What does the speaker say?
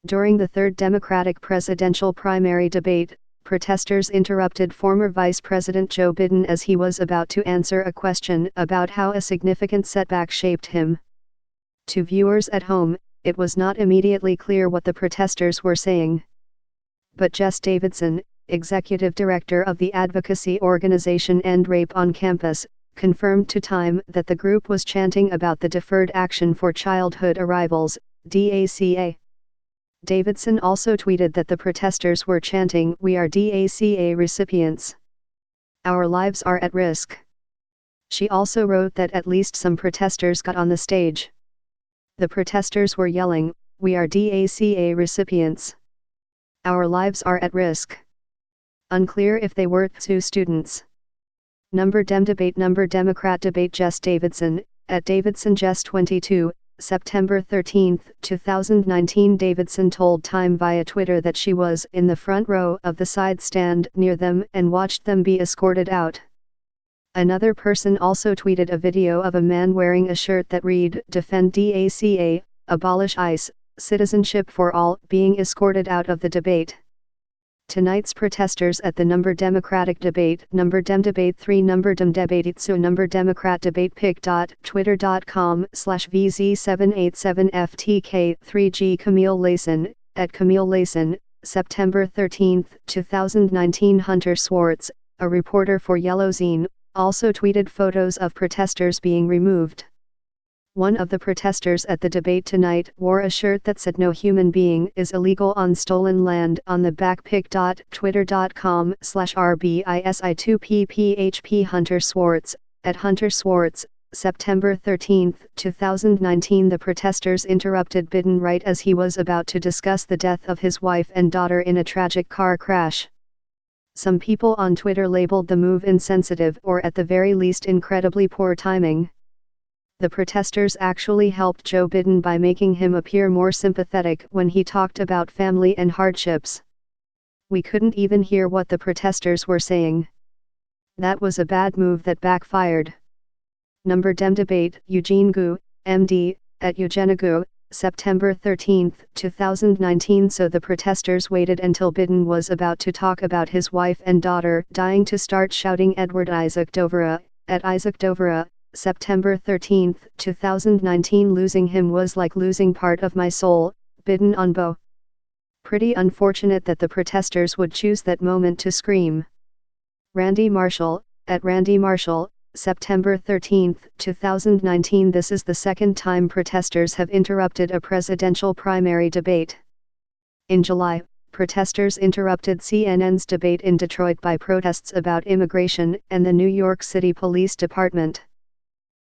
During the third Democratic presidential primary debate, protesters interrupted former Vice President Joe Biden as he was about to answer a question about how a significant setback shaped him. To viewers at home, it was not immediately clear what the protesters were saying. But Jess Davidson, executive director of the advocacy organization End Rape on Campus, confirmed to Time that the group was chanting about the Deferred Action for Childhood Arrivals, DACA. Davidson also tweeted that the protesters were chanting, "We are DACA recipients. Our lives are at risk." She also wrote that at least some protesters got on the stage. The protesters were yelling, "We are DACA recipients. Our lives are at risk." Unclear if they were TSU students. Number Dem debate. Number Democrat debate. Jess Davidson, at Davidson Jess 22, September 13, 2019. Davidson told Time via Twitter that she was in the front row of the side stand near them and watched them be escorted out. Another person also tweeted a video of a man wearing a shirt that read, "Defend DACA, Abolish ICE, Citizenship for All," being escorted out of the debate. Tonight's protesters at the Number Democratic debate. Number Dem debate 3. Number Dem debate itsu. Number Democrat debate pic.twitter.com/VZ787FTK3G. Camille Layson, at Camille Layson, September 13, 2019. Hunter Swartz, a reporter for Yellow Zine, also tweeted photos of protesters being removed. One of the protesters at the debate tonight wore a shirt that said "No human being is illegal on stolen land" on the back. pic.twitter.com/RBISI2PPHP. Hunter Swartz, at Hunter Swartz, September 13, 2019. The protesters interrupted Biden right as he was about to discuss the death of his wife and daughter in a tragic car crash. Some people on Twitter labeled the move insensitive or at the very least incredibly poor timing. The protesters actually helped Joe Biden by making him appear more sympathetic when he talked about family and hardships. We couldn't even hear what the protesters were saying. That was a bad move that backfired. Number Dem debate. Eugene Gu, MD, at Eugenia Gu, September 13, 2019. So the protesters waited until Biden was about to talk about his wife and daughter dying to start shouting. Edward Isaac Dovera, at Isaac Dovera, September 13, 2019. Losing him was like losing part of my soul, Biden on Bo. Pretty unfortunate that the protesters would choose that moment to scream. Randy Marshall, at Randy Marshall, September 13, 2019. This is the second time protesters have interrupted a presidential primary debate. In July, protesters interrupted CNN's debate in Detroit by protests about immigration and the New York City Police Department.